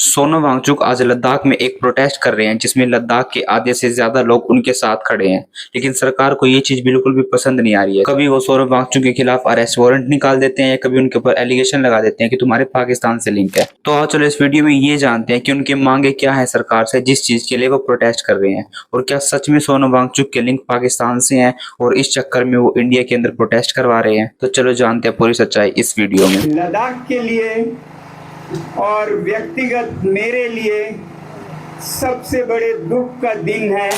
सोनम वांगचुक आज लद्दाख में एक प्रोटेस्ट कर रहे हैं जिसमें लद्दाख के आधे से ज्यादा लोग उनके साथ खड़े हैं। लेकिन सरकार को ये चीज बिल्कुल भी पसंद नहीं आ रही है। कभी वो सोनम वांगचुक के खिलाफ अरेस्ट वारंट निकाल देते हैं या कभी उनके ऊपर एलिगेशन लगा देते हैं कि तुम्हारे पाकिस्तान से लिंक है। तो आओ चलो इस वीडियो में ये जानते हैं कि उनकी मांगे क्या है सरकार से, जिस चीज के लिए वो प्रोटेस्ट कर रहे हैं, और क्या सच में सोनम वांगचुक के लिंक पाकिस्तान से हैं और इस चक्कर में वो इंडिया के अंदर प्रोटेस्ट करवा रहे हैं। तो चलो जानते हैं पूरी सच्चाई इस वीडियो में। लद्दाख के लिए और व्यक्तिगत मेरे लिए सबसे बड़े दुख का दिन है।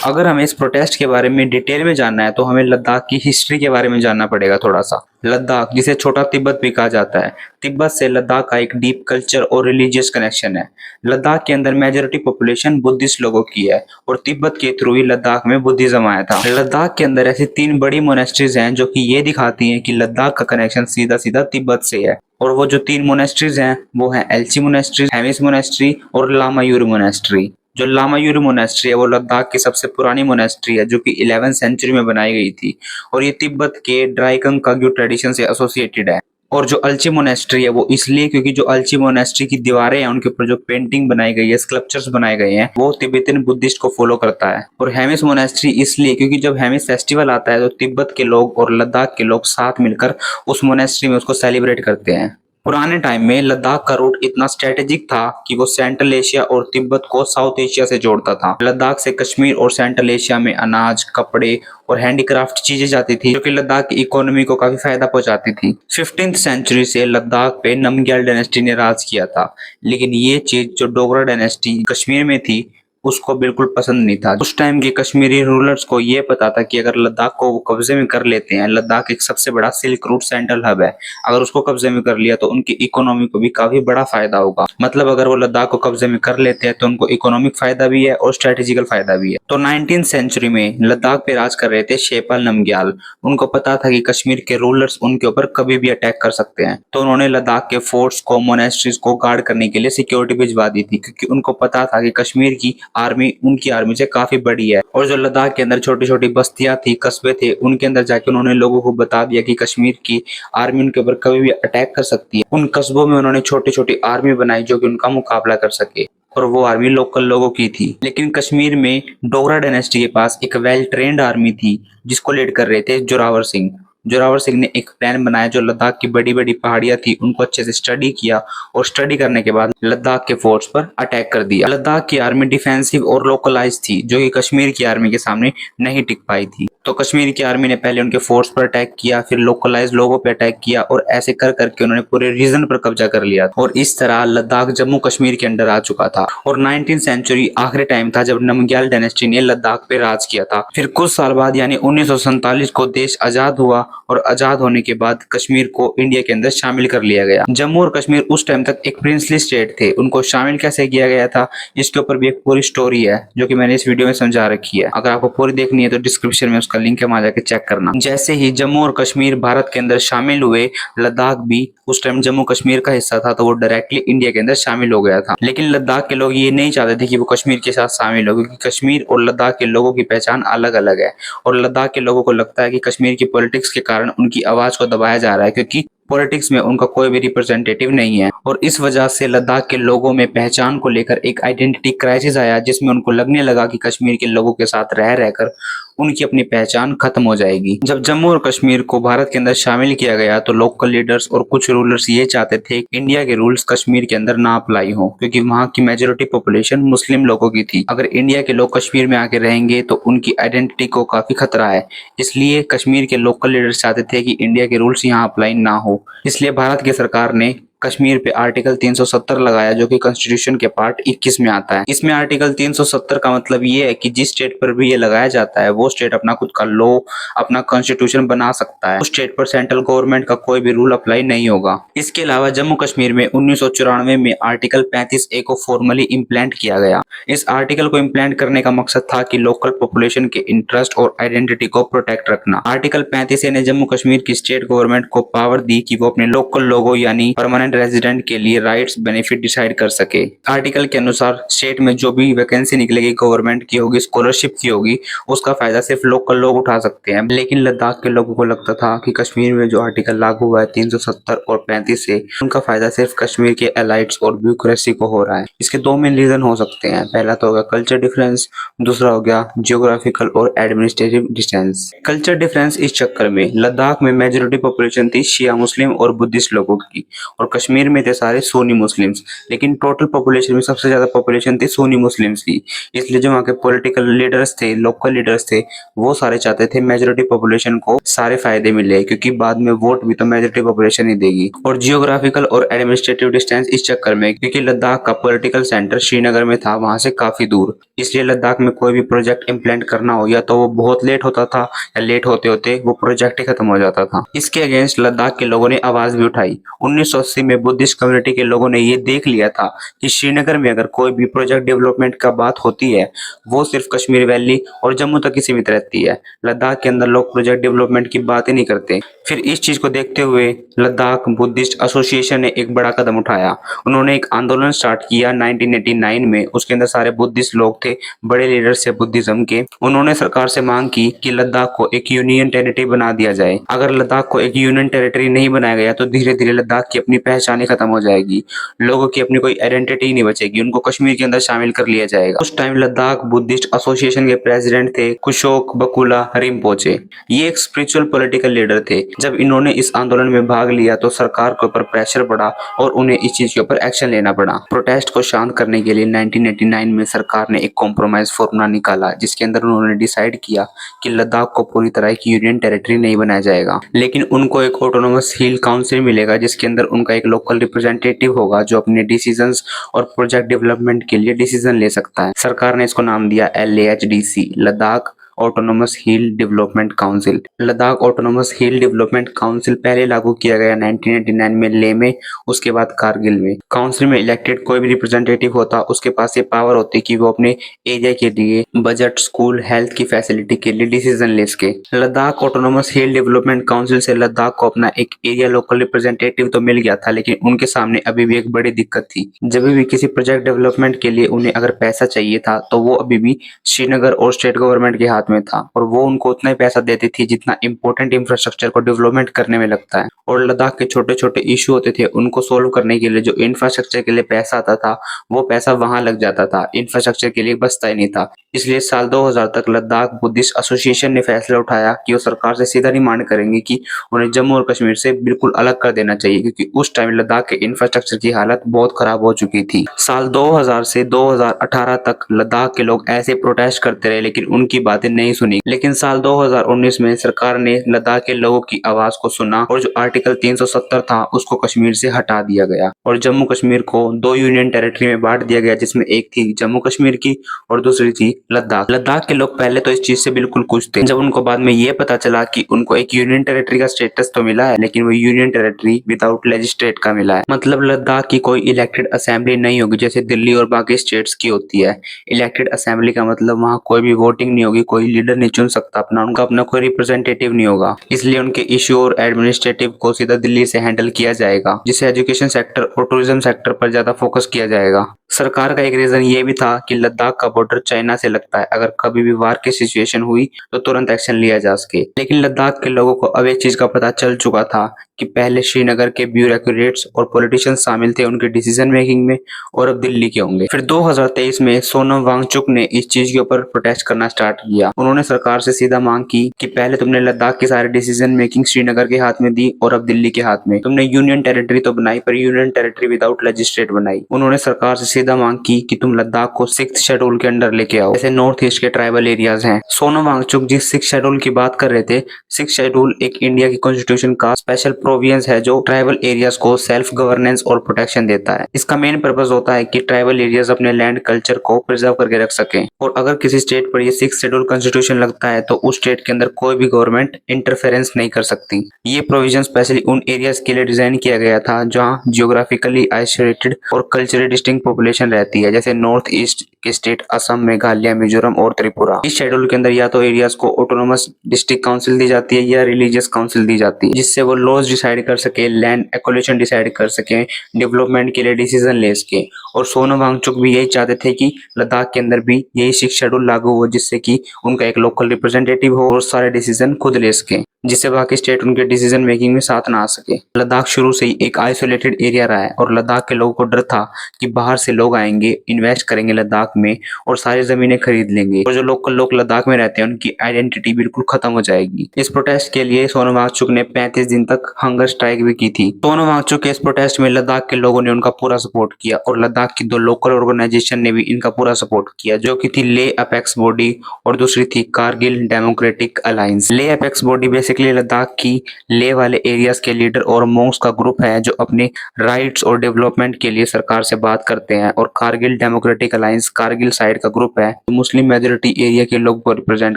अगर हमें इस प्रोटेस्ट के बारे में डिटेल में जानना है तो हमें लद्दाख की हिस्ट्री के बारे में जानना पड़ेगा थोड़ा सा। लद्दाख, जिसे छोटा तिब्बत भी कहा जाता है, तिब्बत से लद्दाख का एक डीप कल्चर और रिलीजियस कनेक्शन है। लद्दाख के अंदर मेजॉरिटी पॉपुलेशन बुद्धिस्ट लोगों की है और तिब्बत के थ्रू ही लद्दाख में बुद्धिज्म आया था। लद्दाख के अंदर ऐसी 3 बड़ी मोनेस्ट्रीज हैं जो कि ये दिखाती हैं कि लद्दाख का कनेक्शन सीधा सीधा तिब्बत से है। और वो जो 3 मोनेस्ट्रीज हैं वो हैं एल्ची मोनेस्ट्री, हेमिस मोनेस्ट्री और लामायूर मोनेस्ट्री। जो लामायूर मोनेस्ट्री है वो लद्दाख की सबसे पुरानी मोनेस्ट्री है जो कि 11वीं सेंचुरी में बनाई गई थी और ये तिब्बत के ड्राइकंग काग्यू ट्रेडिशन से एसोसिएटेड है। और जो अल्ची मोनेस्ट्री है वो इसलिए क्योंकि जो अल्ची मोनेस्ट्री की दीवारें हैं उनके ऊपर जो पेंटिंग बनाई गई है, स्कल्पचर्स बनाए गए हैं, वो तिब्बतन बुद्धिस्ट को फॉलो करता है। और हेमिस मोनेस्ट्री इसलिए क्योंकि जब हेमिस फेस्टिवल आता है तो तिब्बत के लोग और लद्दाख के लोग साथ मिलकर उस मोनेस्ट्री में उसको सेलिब्रेट करते हैं। पुराने टाइम में लद्दाख का रूट इतना स्ट्रेटेजिक था कि वो सेंट्रल एशिया और तिब्बत को साउथ एशिया से जोड़ता था। लद्दाख से कश्मीर और सेंट्रल एशिया में अनाज, कपड़े और हैंडीक्राफ्ट चीजें जाती थी जो कि लद्दाख की इकोनॉमी को काफी फायदा पहुंचाती थी। 15वीं सेंचुरी से लद्दाख पे नमग्याल डायनेस्टी ने राज किया था, लेकिन ये चीज जो डोगरा डायनेस्टी कश्मीर में थी उसको बिल्कुल पसंद नहीं था। उस टाइम के कश्मीरी रूलर्स को ये पता था कि अगर लद्दाख को वो कब्जे में कर लेते हैं, लद्दाख एक सबसे बड़ा सिल्क रूट सेंट्रल हब है, अगर उसको कब्जे में कर लिया तो उनकी इकोनॉमी को भी काफी बड़ा फायदा होगा। मतलब अगर वो लद्दाख को कब्जे में कर लेते हैं तो उनको इकोनॉमिक फायदा भी है और स्ट्रेटेजिकल फायदा भी है। तो 19वीं सेंचुरी में लद्दाख पे राज कर रहे थे शेपाल नमग्याल। उनको पता था कि कश्मीर के रूलर्स उनके ऊपर कभी भी अटैक कर सकते हैं, तो उन्होंने लद्दाख के फोर्ट्स को, मोनेस्ट्रीज को गार्ड करने के लिए सिक्योरिटी भिजवा दी थी, क्योंकि उनको पता था कि कश्मीर की आर्मी उनकी आर्मी से काफी बड़ी है। और जो लद्दाख के अंदर छोटी छोटी बस्तियां थी, कस्बे थे, उनके अंदर जाके उन्होंने लोगों को बता दिया कि कश्मीर की आर्मी उनके ऊपर कभी भी अटैक कर सकती है। उन कस्बों में उन्होंने छोटी छोटी आर्मी बनाई जो कि उनका मुकाबला कर सके, और वो आर्मी लोकल लोगों की थी। लेकिन कश्मीर में डोगरा डायनेस्टी के पास एक वेल ट्रेंड आर्मी थी जिसको लीड कर रहे थे जोरावर सिंह। जोरावर सिंह ने एक प्लान बनाया, जो लद्दाख की बड़ी बड़ी पहाड़ियां थी उनको अच्छे से स्टडी किया और स्टडी करने के बाद लद्दाख के फोर्स पर अटैक कर दिया। लद्दाख की आर्मी डिफेंसिव और लोकलाइज थी जो कि कश्मीर की आर्मी के सामने नहीं टिक पाई थी। तो कश्मीर की आर्मी ने पहले उनके फोर्स पर अटैक किया, फिर लोकलाइज लोगों पर अटैक किया और ऐसे कर करके उन्होंने पूरे रीजन पर कब्जा कर लिया। और इस तरह लद्दाख जम्मू कश्मीर के अंडर आ चुका था। और 19वीं सेंचुरी आखिरी टाइम था जब नमग्याल डायनेस्टी ने लद्दाख पे राज किया था। फिर कुछ साल बाद यानी 1947 को देश आजाद हुआ और आजाद होने के बाद कश्मीर को इंडिया के अंदर शामिल कर लिया गया। जम्मू और कश्मीर उस टाइम तक एक प्रिंसली स्टेट थे, उनको शामिल कैसे किया गया था इसके ऊपर भी एक पूरी स्टोरी है जो कि मैंने इस वीडियो में समझा रखी है। अगर आपको पूरी देखनी है तो डिस्क्रिप्शन में उसका लिंक है, वहां जाके चेक करना। जैसे ही जम्मू और कश्मीर भारत के अंदर शामिल हुए, लद्दाख भी उस टाइम जम्मू कश्मीर का हिस्सा था, तो वो डायरेक्टली इंडिया के अंदर शामिल हो गया था। लेकिन लद्दाख के लोग ये नहीं चाहते थे कि वो कश्मीर के साथ शामिल हो, क्योंकि कश्मीर और लद्दाख के लोगों की पहचान अलग अलग है और लद्दाख के लोगों को लगता है कि कश्मीर की पॉलिटिक्स के कारण उनकी आवाज को दबाया जा रहा है, क्योंकि पॉलिटिक्स में उनका कोई भी रिप्रेजेंटेटिव नहीं है। और इस वजह से लद्दाख के लोगों में पहचान को लेकर एक आइडेंटिटी क्राइसिस आया, जिसमें उनको लगने लगा कि कश्मीर के लोगों के साथ रह रहकर उनकी अपनी पहचान खत्म हो जाएगी। जब जम्मू और कश्मीर को भारत के अंदर शामिल किया गया तो लोकल लीडर्स और कुछ रूलर्स ये चाहते थे कि इंडिया के रूल्स कश्मीर के अंदर ना अप्लाई हो, क्योंकि वहाँ की मेजोरिटी पॉपुलेशन मुस्लिम लोगों की थी। अगर इंडिया के लोग कश्मीर में आके रहेंगे तो उनकी आइडेंटिटी को काफी खतरा है। इसलिए कश्मीर के लोकल लीडर्स चाहते थे कि इंडिया के रूल्स यहाँ अप्लाई ना हो। इसलिए भारत की सरकार ने कश्मीर पे आर्टिकल 370 लगाया, जो कि कॉन्स्टिट्यूशन के पार्ट 21 में आता है। इसमें आर्टिकल 370 का मतलब ये है कि जिस स्टेट पर भी ये लगाया जाता है वो स्टेट अपना खुद का लॉ, अपना कॉन्स्टिट्यूशन बना सकता है। उस स्टेट पर सेंट्रल गवर्नमेंट का कोई भी रूल अप्लाई नहीं होगा। इसके अलावा जम्मू कश्मीर में 1994 में आर्टिकल 35A को फॉर्मली इम्प्लेंट किया गया। इस आर्टिकल को इम्प्लेंट करने का मकसद था कि लोकल पॉपुलेशन के इंटरेस्ट और आइडेंटिटी को प्रोटेक्ट रखना। आर्टिकल 35A ने जम्मू कश्मीर की स्टेट गवर्नमेंट को पावर दी कि वो अपने लोकल लोगों यानी परमानेंट परमानेंट रेजिडेंट के लिए राइट्स बेनिफिट डिसाइड कर सके। आर्टिकल के अनुसार स्टेट में जो भी वैकेंसी निकलेगी गवर्नमेंट की होगी, स्कॉलरशिप की होगी, उसका फायदा सिर्फ लोकल लोग उठा सकते हैं। लेकिन लद्दाख के लोगों को लगता था कि कश्मीर में जो आर्टिकल लागू हुआ है 370 और 35 से, उनका फायदा सिर्फ कश्मीर के एलाइट्स और ब्यूरोक्रेसी को हो रहा है। इसके दो मेन रीजन हो सकते हैं। पहला तो होगा कल्चर डिफरेंस, दूसरा हो गया जियोग्राफिकल और एडमिनिस्ट्रेटिव डिस्टेंस। कल्चर डिफरेंस इस चक्कर में लद्दाख में मेजोरिटी पॉपुलेशन थी शिया मुस्लिम और बुद्धिस्ट लोगों की, और कश्मीर में थे सारे सुन्नी मुस्लिम्स। लेकिन टोटल पॉपुलेशन में सबसे ज्यादा पॉपुलेशन थी सुन्नी मुस्लिम्स की। इसलिए जो वहाँ के पॉलिटिकल लीडर्स थे, लोकल लीडर्स थे, वो सारे चाहते थे मेजोरिटी पॉपुलेशन को सारे फायदे मिले, क्योंकि बाद में वोट भी तो मेजोरिटी पॉपुलेशन ही देगी। और जियोग्राफिकल और एडमिनिस्ट्रेटिव डिस्टेंस इस चक्कर में, क्योंकि लद्दाख का पॉलिटिकल सेंटर श्रीनगर में था, वहां से काफी दूर, इसलिए लद्दाख में कोई भी प्रोजेक्ट इम्प्लीमेंट करना हो या तो वो बहुत लेट होता था, या लेट होते होते वो प्रोजेक्ट ही खत्म हो जाता था। इसके अगेंस्ट लद्दाख के लोगों ने आवाज भी उठाई। 1980 में बुद्धिस्ट कम्युनिटी के लोगों ने ये देख लिया था कि श्रीनगर में अगर कोई भी प्रोजेक्ट डेवलपमेंट का बात होती है, वो सिर्फ कश्मीर वैली और जम्मू तक ही सीमित रहती है। लद्दाख के अंदर लोग प्रोजेक्ट डेवलपमेंट की बात ही नहीं करते। फिर इस चीज को देखते हुए लद्दाख बुद्धिस्ट एसोसिएशन ने एक बड़ा कदम उठाया। उन्होंने एक आंदोलन स्टार्ट किया 1989 में। उसके अंदर सारे बुद्धिस्ट लोग थे, बड़े लीडर्स थे बुद्धिज्म के। उन्होंने सरकार से मांग की कि लद्दाख को एक यूनियन टेरिटरी बना दिया जाए। अगर लद्दाख को एक यूनियन टेरिटरी नहीं बनाया गया तो धीरे धीरे लद्दाख की अपनी पहचान ही खत्म हो जाएगी, लोगों की अपनी कोई आइडेंटिटी नहीं बचेगी, उनको कश्मीर के अंदर शामिल कर लिया जाएगा। उस टाइम लद्दाख बुद्धिस्ट एसोसिएशन के प्रेसिडेंट थे कुशोक बकुला रिम्पोचे। ये एक स्पिरिचुअल पॉलिटिकल लीडर थे। जब इन्होंने इस आंदोलन में भाग लिया तो सरकार के ऊपर प्रेशर पड़ा और उन्हें इस चीज के ऊपर एक्शन लेना पड़ा। प्रोटेस्ट को शांत करने के लिए 1989 में सरकार ने एक कॉम्प्रोमाइज फॉर्मूला निकाला, जिसके अंदर उन्होंने डिसाइड किया कि लद्दाख को पूरी तरह की यूनियन टेरिटरी नहीं बनाया जाएगा, लेकिन उनको एक ऑटोनोमस हिल काउंसिल मिलेगा, जिसके अंदर उनका एक लोकल रिप्रेजेंटेटिव होगा जो अपने डिसीजंस और प्रोजेक्ट डेवलपमेंट के लिए डिसीजन ले सकता है। सरकार ने इसको नाम दिया LAHDC, लद्दाख ऑटोनोमस हिल डेवलपमेंट काउंसिल। लद्दाख ऑटोनोमस हिल डेवलपमेंट काउंसिल पहले लागू किया गया 1989 में लेह में, उसके बाद कारगिल में। काउंसिल में इलेक्टेड कोई भी रिप्रेजेंटेटिव होता, उसके पास ये पावर होती कि वो अपने एरिया के लिए बजट, स्कूल, हेल्थ की फैसिलिटी के लिए डिसीजन ले सके। लद्दाख ऑटोनोमस हिल डेवलपमेंट काउंसिल से लद्दाख को अपना एक एरिया लोकल रिप्रेजेंटेटिव तो मिल गया था, लेकिन उनके सामने अभी भी एक बड़ी दिक्कत थी। जब भी किसी प्रोजेक्ट डेवलपमेंट के लिए उन्हें अगर पैसा चाहिए था तो वो अभी भी श्रीनगर और स्टेट गवर्नमेंट के हाथ में था, और वो उनको उतना ही पैसा देती थी जितना इंपॉर्टेंट इंफ्रास्ट्रक्चर को डेवलपमेंट करने में लगता है। और लद्दाख के छोटे छोटे इशू होते थे, उनको सोल्व करने के लिए जो इंफ्रास्ट्रक्चर के लिए पैसा आता था वो पैसा वहां लग जाता था, इंफ्रास्ट्रक्चर के लिए बचता ही नहीं था। इसलिए साल 2000 तक लद्दाख बुद्धिस्ट एसोसिएशन ने फैसला उठाया कि वो सरकार से सीधा डिमांड करेंगे कि उन्हें जम्मू और कश्मीर से बिल्कुल अलग कर देना चाहिए, क्योंकि उस टाइम लद्दाख के इंफ्रास्ट्रक्चर की हालत बहुत खराब हो चुकी थी। साल 2000 से 2018 तक लद्दाख के लोग ऐसे प्रोटेस्ट करते रहे, लेकिन उनकी बातें नहीं सुनी। लेकिन साल 2019 में सरकार ने लद्दाख के लोगों की आवाज को सुना और जो आर्टिकल 370 था उसको कश्मीर से हटा दिया गया, और जम्मू कश्मीर को 2 यूनियन टेरिटरी में बांट दिया गया, जिसमें एक थी जम्मू कश्मीर की और दूसरी थी लद्दाख। लद्दाख के लोग पहले तो इस चीज से बिल्कुल खुश थे। जब उनको बाद में ये पता चला कि उनको एक यूनियन टेरिटरी का स्टेटस तो मिला है, लेकिन वो यूनियन टेरिटरी विदाउट लेजिस्लेट का मिला है, मतलब लद्दाख की कोई इलेक्टेड असेंबली नहीं होगी जैसे दिल्ली और बाकी स्टेट्स की होती है। इलेक्टेड असेंबली का मतलब वहाँ कोई भी वोटिंग नहीं होगी, कोई लीडर नहीं चुन सकता अपना, उनका अपना कोई रिप्रेजेंटेटिव नहीं होगा। इसलिए उनके इश्यू और एडमिनिस्ट्रेटिव को सीधा दिल्ली से हैंडल किया जाएगा, जिससे एजुकेशन सेक्टर और टूरिज्म सेक्टर पर ज्यादा फोकस किया जाएगा। सरकार का एक रीजन ये भी था कि लद्दाख का बॉर्डर चाइना से लगता है, अगर कभी भी वार की सिचुएशन हुई तो तुरंत एक्शन लिया जा सके। लेकिन लद्दाख के लोगों को अब एक चीज का पता चल चुका था कि पहले श्रीनगर के ब्यूरोक्रेट्स और पॉलिटिशियंस शामिल थे उनके डिसीजन मेकिंग में, और अब दिल्ली के होंगे। फिर 2023 में सोनम वांगचुक ने इस चीज के ऊपर प्रोटेस्ट करना स्टार्ट किया। उन्होंने सरकार से सीधा मांग की कि पहले तुमने लद्दाख की सारी डिसीजन मेकिंग श्रीनगर के हाथ में दी और अब दिल्ली के हाथ में। तुमने यूनियन टेरिटरी तो बनाई पर यूनियन टेरिटरी विदाउट लेजिस्लेट बनाई। उन्होंने सरकार से सीधा मांग की कि तुम लद्दाख को 6th शेड्यूल के अंडर लेके आओ, जैसे नॉर्थ ईस्ट के ट्राइबल एरियाज हैं। सोनम वांगचुक जिस 6th शेड्यूल की बात कर रहे थे, 6th शेड्यूल एक इंडिया की कॉन्स्टिट्यूशन का स्पेशल प्रोविजंस है जो ट्राइबल एरियाज को सेल्फ गवर्नेंस और प्रोटेक्शन देता है। इसका मेन पर्पस होता है कि ट्राइबल एरियाज अपने लैंड कल्चर को प्रिजर्व करके रख सकें, और अगर किसी स्टेट पर ये 6th शेड्यूल कॉन्स्टिट्यूशन लगता है तो उस स्टेट के अंदर कोई भी गवर्नमेंट इंटरफेरेंस नहीं कर सकती। ये प्रोविजन स्पेशली उन एरियाज के लिए डिजाइन किया गया था जहाँ जियोग्राफिकली आइसोलेटेड और कल्चरली डिस्टिंक्ट पॉपुलेशन रहती है, जैसे नॉर्थ ईस्ट के स्टेट असम, मेघालय, मिजोरम और त्रिपुरा। इस शेड्यूल के अंदर या तो एरियाज को ऑटोनोमस डिस्ट्रिक्ट काउंसिल दी जाती है या रिलीजियस काउंसिल दी जाती है, जिससे वो लॉज डिसाइड कर सके, लैंड एक्विजिशन डिसाइड कर सके, डेवलपमेंट के लिए डिसीजन ले सके। और सोनम वांगचुक भी यही चाहते थे कि लद्दाख के अंदर भी यही 6 शेड्यूल लागू हो, जिससे कि उनका एक लोकल रिप्रेजेंटेटिव हो और सारे डिसीजन खुद ले सके, जिससे बाकी स्टेट उनके डिसीजन मेकिंग में साथ ना आ सके। लद्दाख शुरू से ही एक आइसोलेटेड एरिया रहा है और लद्दाख के लोगों को डर था कि बाहर से लोग आएंगे, इन्वेस्ट करेंगे लद्दाख में और सारी जमीनें खरीद लेंगे, और जो लोकल लोग लद्दाख में रहते हैं उनकी आइडेंटिटी बिल्कुल खत्म हो जाएगी। इस प्रोटेस्ट के लिए सोनम वांगचुक ने 35 दिन तक हंगर स्ट्राइक भी की थी। सोनम वांगचुक के इस प्रोटेस्ट में लद्दाख के लोगों ने उनका पूरा सपोर्ट किया और लद्दाख की 2 लोकल ऑर्गेनाइजेशन ने भी इनका पूरा सपोर्ट किया, जो कि थी ले अपेक्स बॉडी और दूसरी थी कारगिल डेमोक्रेटिक अलायंस। ले अपेक्स बॉडी बेसिकली लद्दाख की ले वाले एरियाज के लीडर और मोंग्स का ग्रुप है जो अपने राइट्स और डेवलपमेंट के लिए सरकार से बात करते हैं, और Kargil democratic alliance Kargil side का ग्रुप है जो मुस्लिम मेजोरिटी एरिया के लोगों को रिप्रेजेंट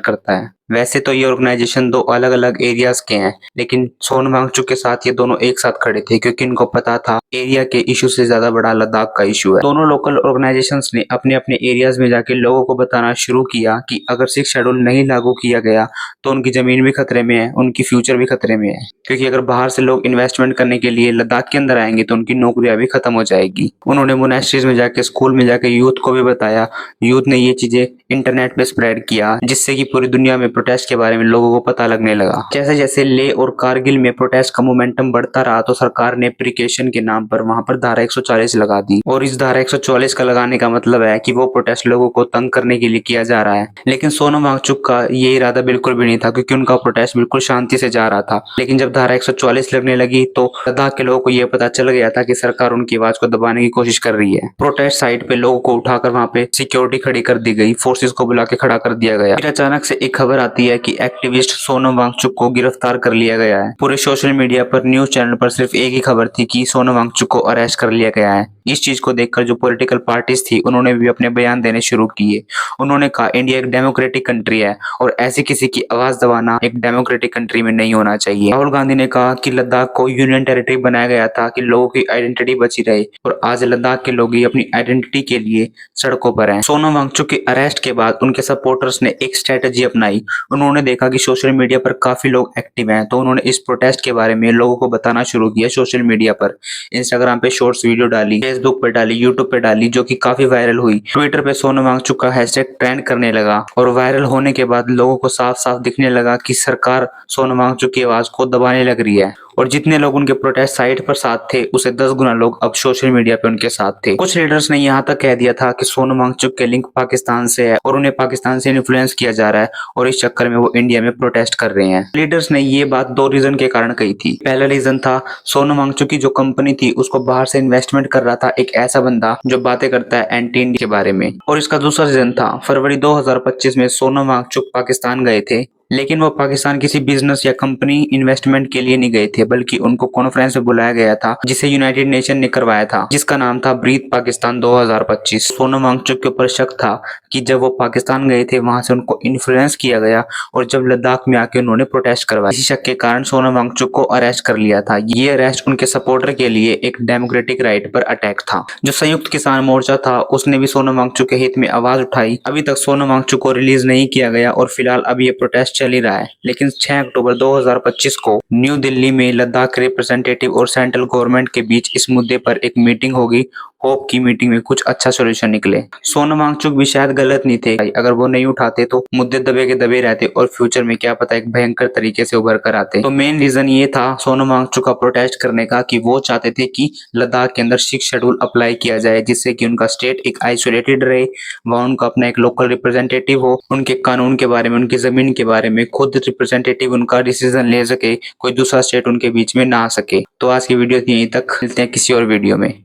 करता है। वैसे तो ये ऑर्गेनाइजेशन 2 अलग अलग एरियाज के हैं, लेकिन सोनम वांगचुक के साथ ये दोनों एक साथ खड़े थे क्योंकि इनको पता था एरिया के इशू से ज्यादा बड़ा लद्दाख का इशू है। दोनों लोकल ऑर्गेनाइजेशंस ने अपने अपने एरियाज में जाके लोगों को बताना शुरू किया कि अगर 6 शेड्यूल नहीं लागू किया गया तो उनकी जमीन भी खतरे में है, उनकी फ्यूचर भी खतरे में है, क्योंकि अगर बाहर से लोग इन्वेस्टमेंट करने के लिए लद्दाख के अंदर आएंगे तो उनकी नौकरियां भी खत्म हो जाएगी। उन्होंने मोनेस्ट्रीज में जाके, स्कूल में जाके यूथ को भी बताया। यूथ ने ये चीजें इंटरनेट पे स्प्रेड किया, जिससे कि पूरी दुनिया में प्रोटेस्ट के बारे में लोगों को पता लगने लगा। जैसे जैसे ले और कारगिल में प्रोटेस्ट का मोमेंटम बढ़ता रहा तो सरकार ने प्रिकॉशन के नाम पर वहां पर धारा 144 लगा दी, और इस धारा 144 का लगाने का मतलब है कि वो प्रोटेस्ट लोगों को तंग करने के लिए किया जा रहा है। लेकिन सोनम वांगचुक का ये इरादा बिल्कुल भी नहीं था, क्योंकि उनका प्रोटेस्ट बिल्कुल शांति से जा रहा था। लेकिन जब धारा 144 लगने लगी तो लद्दाख के लोगों को यह पता चल गया था कि सरकार उनकी आवाज को दबाने की कोशिश कर रही है। प्रोटेस्ट साइट पे लोगों को उठाकर वहां पे सिक्योरिटी खड़ी कर दी गई, फोर्सेस को बुला के खड़ा कर दिया गया। फिर अचानक से एक खबर आती है कि एक्टिविस्ट सोनम वांगचुक को गिरफ्तार कर लिया गया है। पूरे सोशल मीडिया पर, न्यूज चैनल पर सिर्फ एक ही खबर थी कि सोनम वांगचुक को अरेस्ट कर लिया गया है। इस चीज को देखकर जो पॉलिटिकल पार्टीज थी उन्होंने भी अपने बयान देने शुरू किए। उन्होंने कहा इंडिया एक डेमोक्रेटिक कंट्री है और ऐसे किसी की आवाज दबाना एक डेमोक्रेटिक कंट्री में नहीं होना चाहिए। राहुल गांधी ने कहा कि लद्दाख को यूनियन टेरिटरी बनाया गया था कि लोगों की आइडेंटिटी बची रहे, और आज लद्दाख के लोग ही अपनी आइडेंटिटी के लिए सड़कों पर हैं। सोनम वांगचुक के अरेस्ट के बाद उनके सपोर्टर्स ने एक स्ट्रेटेजी अपनाई। उन्होंने देखा कि सोशल मीडिया पर काफी लोग एक्टिव हैं, तो उन्होंने इस प्रोटेस्ट के बारे में लोगों को बताना शुरू किया। सोशल मीडिया पर, इंस्टाग्राम पे शॉर्ट्स वीडियो डाली, फेसबुक पे डाली, यूट्यूब पे डाली, जो कि काफी वायरल हुई। ट्विटर पे सोनम वांगचुक का हैशटैग ट्रेंड करने लगा, और वायरल होने के बाद लोगों को साफ साफ दिखने लगा कि सरकार सोनम वांगचुक की आवाज को दबाने लग रही है, और जितने लोग उनके प्रोटेस्ट साइट पर साथ थे उसे 10 गुना लोग अब सोशल मीडिया पे उनके साथ थे। कुछ लीडर्स ने यहाँ तक कह दिया था कि सोनम वांगचुक के लिंक पाकिस्तान से है और उन्हें पाकिस्तान से इन्फ्लुएंस किया जा रहा है, और इस चक्कर में वो इंडिया में प्रोटेस्ट कर रहे हैं। लीडर्स ने ये बात 2 रीजन के कारण कही थी। पहला रीजन था सोनम वांगचुक की जो कंपनी थी उसको बाहर से इन्वेस्टमेंट कर रहा था एक ऐसा बंदा जो बातें करता है एंटी इंडिया के बारे में, और इसका दूसरा रीजन था फरवरी 2025 में सोनम वांगचुक पाकिस्तान गए थे, लेकिन वो पाकिस्तान किसी बिजनेस या कंपनी इन्वेस्टमेंट के लिए नहीं गए थे, बल्कि उनको कॉन्फ्रेंस में बुलाया गया था जिसे यूनाइटेड नेशन ने करवाया था, जिसका नाम था ब्रीथ पाकिस्तान 2025। सोनम वांगचुक के ऊपर शक था कि जब वो पाकिस्तान गए थे वहां से उनको इन्फ्लुएंस किया गया, और जब लद्दाख में आके उन्होंने प्रोटेस्ट करवाया। इसी शक के कारण सोनम वांगचुक को अरेस्ट कर लिया था। ये अरेस्ट उनके सपोर्टर के लिए एक डेमोक्रेटिक राइट पर अटैक था। जो संयुक्त किसान मोर्चा था उसने भी सोनम वांगचुक के हित में आवाज उठाई। अभी तक सोनम वांगचुक को रिलीज नहीं किया गया और फिलहाल अभी ये प्रोटेस्ट चल ही रहा है, लेकिन 6 अक्टूबर 2025 को न्यू दिल्ली में लद्दाख रिप्रेजेंटेटिव और सेंट्रल गवर्नमेंट के बीच इस मुद्दे पर एक मीटिंग होगी। होप की मीटिंग में कुछ अच्छा सॉल्यूशन निकले। सोनम वांगचुक भी शायद गलत नहीं थे, अगर वो नहीं उठाते तो मुद्दे दबे के दबे रहते और फ्यूचर में क्या पता एक भयंकर तरीके से उभर कर आते। तो मेन रीजन ये था सोनम वांगचुक का प्रोटेस्ट करने का कि वो चाहते थे कि लद्दाख के अंदर 6 शेड्यूल अप्लाई किया जाए, जिससे कि उनका स्टेट एक आइसोलेटेड रहे, वहाँ उनका अपना एक लोकल रिप्रेजेंटेटिव हो, उनके कानून के बारे में, उनकी जमीन के बारे में खुद रिप्रेजेंटेटिव उनका डिसीजन ले सके, कोई दूसरा स्टेट उनके बीच में ना आ सके। तो आज की वीडियो यहीं तक, मिलते हैं किसी और वीडियो में।